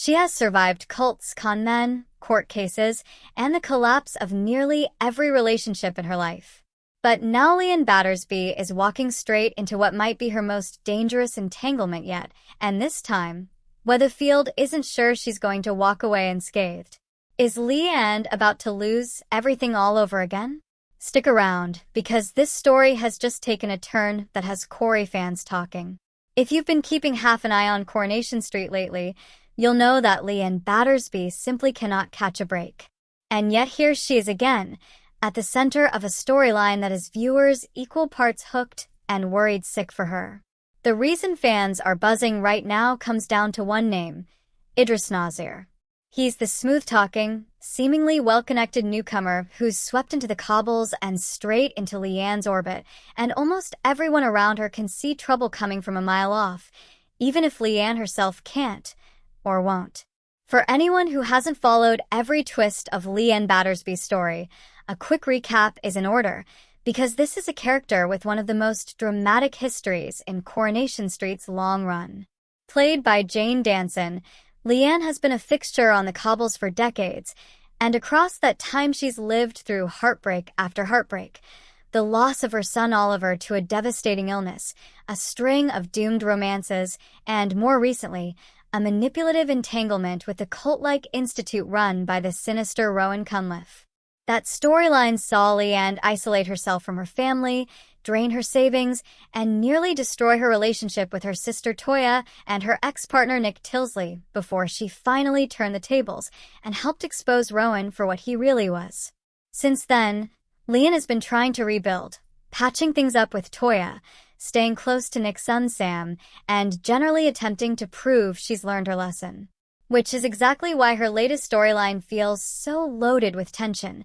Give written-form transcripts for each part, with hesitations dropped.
She has survived cults, con men, court cases, and the collapse of nearly every relationship in her life. But now Leanne Battersby is walking straight into what might be her most dangerous entanglement yet, and this time, Weatherfield isn't sure she's going to walk away unscathed. Is Leanne about to lose everything all over again? Stick around, because this story has just taken a turn that has Corrie fans talking. If you've been keeping half an eye on Coronation Street lately, you'll know that Leanne Battersby simply cannot catch a break. And yet here she is again, at the center of a storyline that has viewers equal parts hooked and worried sick for her. The reason fans are buzzing right now comes down to one name: Idris Nasir. He's the smooth-talking, seemingly well-connected newcomer who's swept into the cobbles and straight into Leanne's orbit, and almost everyone around her can see trouble coming from a mile off, even if Leanne herself can't, or won't. For anyone who hasn't followed every twist of Leanne Battersby's story, a quick recap is in order, because this is a character with one of the most dramatic histories in Coronation Street's long run. Played by Jane Danson, Leanne has been a fixture on the cobbles for decades, and across that time she's lived through heartbreak after heartbreak, the loss of her son Oliver to a devastating illness, a string of doomed romances, and more recently, a manipulative entanglement with the cult-like institute run by the sinister Rowan Cunliffe. That storyline saw Leanne isolate herself from her family, drain her savings, and nearly destroy her relationship with her sister Toya and her ex-partner Nick Tilsley before she finally turned the tables and helped expose Rowan for what he really was. Since then, Leanne has been trying to rebuild, patching things up with Toya, staying close to Nick's son Sam, and generally attempting to prove she's learned her lesson. Which is exactly why her latest storyline feels so loaded with tension.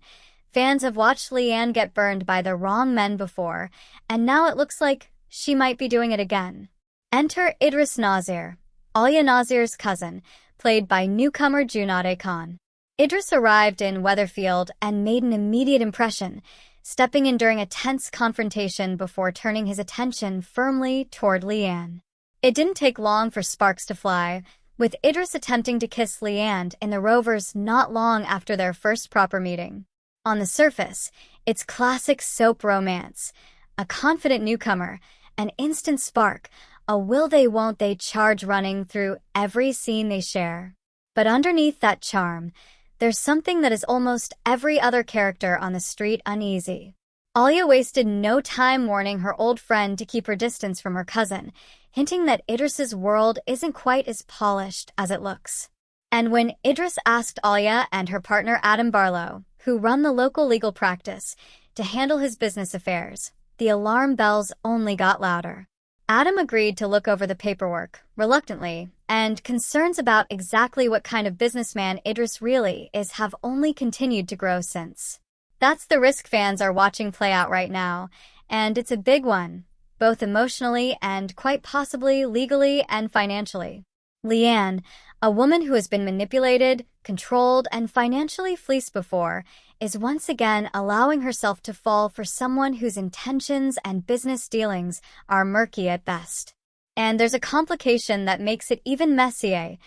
Fans have watched Leanne get burned by the wrong men before, and now it looks like she might be doing it again. Enter Idris Nasir, Alia Nasir's cousin, played by newcomer Junade Khan. Idris arrived in Weatherfield and made an immediate impression, stepping in during a tense confrontation before turning his attention firmly toward Leanne. It didn't take long for sparks to fly, with Idris attempting to kiss Leanne in the Rovers not long after their first proper meeting. On the surface, it's classic soap romance. A confident newcomer, an instant spark, a will-they-won't-they charge running through every scene they share. But underneath that charm, there's something that is almost every other character on the street uneasy. Alia wasted no time warning her old friend to keep her distance from her cousin, hinting that Idris's world isn't quite as polished as it looks. And when Idris asked Alia and her partner Adam Barlow, who run the local legal practice, to handle his business affairs, the alarm bells only got louder. Adam agreed to look over the paperwork, reluctantly, and concerns about exactly what kind of businessman Idris really is have only continued to grow since. That's the risk fans are watching play out right now, and it's a big one, both emotionally and quite possibly legally and financially. Leanne, a woman who has been manipulated, controlled, and financially fleeced before, is once again allowing herself to fall for someone whose intentions and business dealings are murky at best. And there's a complication that makes it even messier.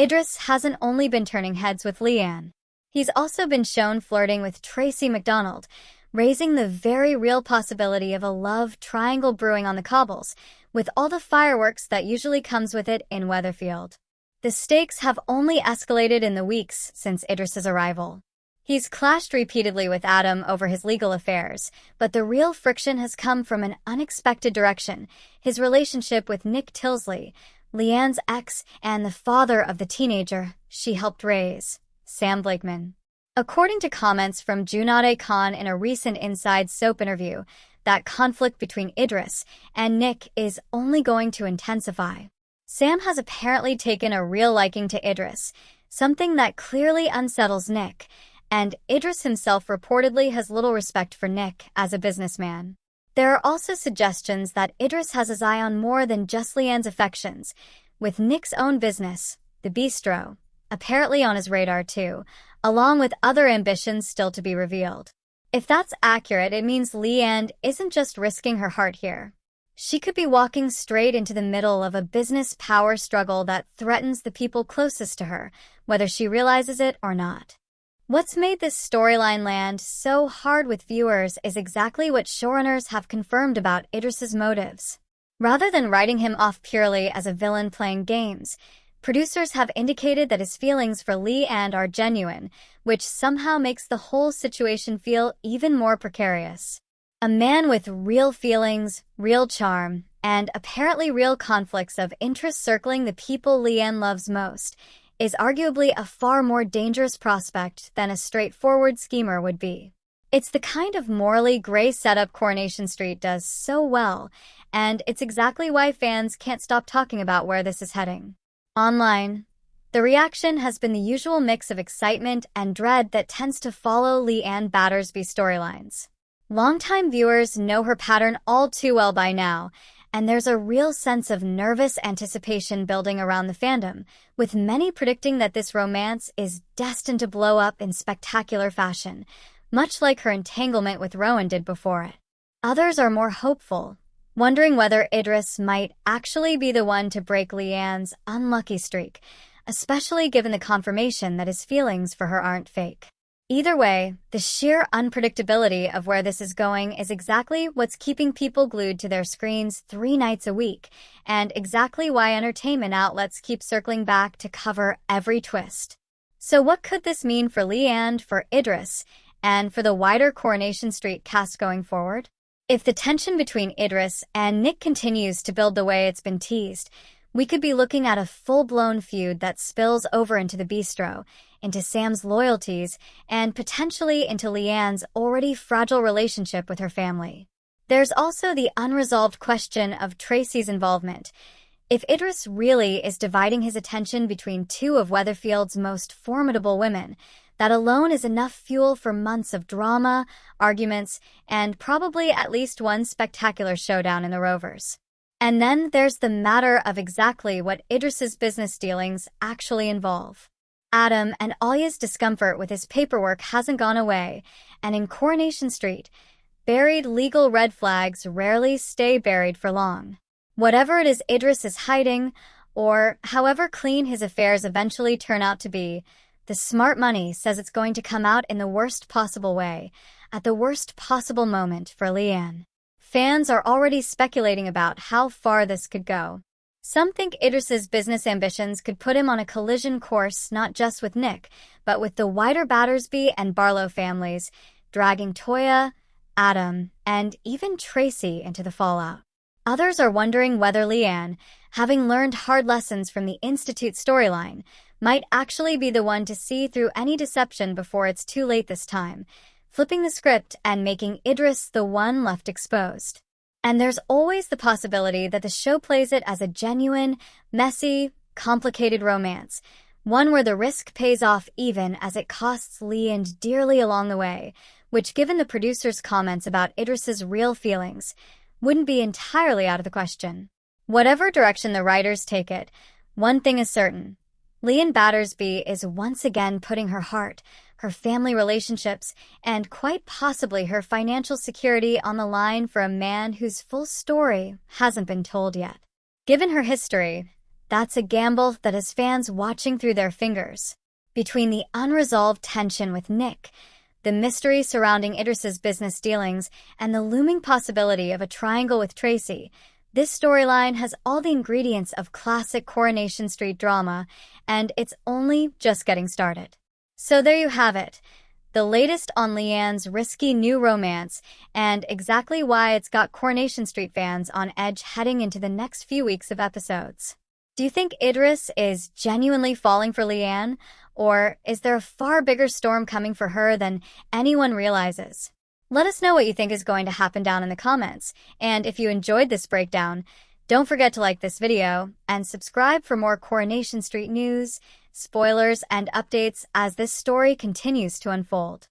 Idris hasn't only been turning heads with Leanne. He's also been shown flirting with Tracy McDonald, raising the very real possibility of a love triangle brewing on the cobbles, with all the fireworks that usually comes with it in Weatherfield. The stakes have only escalated in the weeks since Idris's arrival. He's clashed repeatedly with Adam over his legal affairs, but the real friction has come from an unexpected direction: his relationship with Nick Tilsley, Leanne's ex and the father of the teenager she helped raise, Sam Blakeman. According to comments from Junade Khan in a recent Inside Soap interview, that conflict between Idris and Nick is only going to intensify. Sam has apparently taken a real liking to Idris, something that clearly unsettles Nick, and Idris himself reportedly has little respect for Nick as a businessman. There are also suggestions that Idris has his eye on more than just Leanne's affections, with Nick's own business, the Bistro, apparently on his radar too, along with other ambitions still to be revealed. If that's accurate, it means Leanne isn't just risking her heart here. She could be walking straight into the middle of a business power struggle that threatens the people closest to her, whether she realizes it or not. What's made this storyline land so hard with viewers is exactly what showrunners have confirmed about Idris's motives. Rather than writing him off purely as a villain playing games, producers have indicated that his feelings for Leanne are genuine, which somehow makes the whole situation feel even more precarious. A man with real feelings, real charm, and apparently real conflicts of interest circling the people Leanne loves most is arguably a far more dangerous prospect than a straightforward schemer would be. It's the kind of morally gray setup Coronation Street does so well, and it's exactly why fans can't stop talking about where this is heading. Online, the reaction has been the usual mix of excitement and dread that tends to follow Leanne Battersby storylines. Longtime viewers know her pattern all too well by now, and there's a real sense of nervous anticipation building around the fandom, with many predicting that this romance is destined to blow up in spectacular fashion, much like her entanglement with Rowan did before it. Others are more hopeful, wondering whether Idris might actually be the one to break Leanne's unlucky streak, especially given the confirmation that his feelings for her aren't fake. Either way, the sheer unpredictability of where this is going is exactly what's keeping people glued to their screens 3 nights a week, and exactly why entertainment outlets keep circling back to cover every twist. So what could this mean for Leanne, for Idris, and for the wider Coronation Street cast going forward? If the tension between Idris and Nick continues to build the way it's been teased, we could be looking at a full-blown feud that spills over into the bistro, into Sam's loyalties, and potentially into Leanne's already fragile relationship with her family. There's also the unresolved question of Tracy's involvement. If Idris really is dividing his attention between 2 of Weatherfield's most formidable women, that alone is enough fuel for months of drama, arguments, and probably at least one spectacular showdown in the Rovers. And then there's the matter of exactly what Idris's business dealings actually involve. Adam and Alia's discomfort with his paperwork hasn't gone away, and in Coronation Street, buried legal red flags rarely stay buried for long. Whatever it is Idris is hiding, or however clean his affairs eventually turn out to be, the smart money says it's going to come out in the worst possible way, at the worst possible moment for Leanne. Fans are already speculating about how far this could go. Some think Idris's business ambitions could put him on a collision course not just with Nick, but with the wider Battersby and Barlow families, dragging Toya, Adam, and even Tracy into the fallout. Others are wondering whether Leanne, having learned hard lessons from the Institute storyline, might actually be the one to see through any deception before it's too late this time, flipping the script and making Idris the one left exposed. And there's always the possibility that the show plays it as a genuine, messy, complicated romance, one where the risk pays off even as it costs Leanne dearly along the way, which, given the producer's comments about Idris's real feelings, wouldn't be entirely out of the question. Whatever direction the writers take it, one thing is certain. Leanne Battersby is once again putting her heart, her family relationships, and quite possibly her financial security on the line for a man whose full story hasn't been told yet. Given her history, that's a gamble that has fans watching through their fingers. Between the unresolved tension with Nick, the mystery surrounding Idris's business dealings, and the looming possibility of a triangle with Tracy, this storyline has all the ingredients of classic Coronation Street drama, and it's only just getting started. So there you have it, the latest on Leanne's risky new romance, and exactly why it's got Coronation Street fans on edge heading into the next few weeks of episodes. Do you think Idris is genuinely falling for Leanne, or is there a far bigger storm coming for her than anyone realizes? Let us know what you think is going to happen down in the comments, and if you enjoyed this breakdown, don't forget to like this video and subscribe for more Coronation Street news, spoilers, and updates as this story continues to unfold.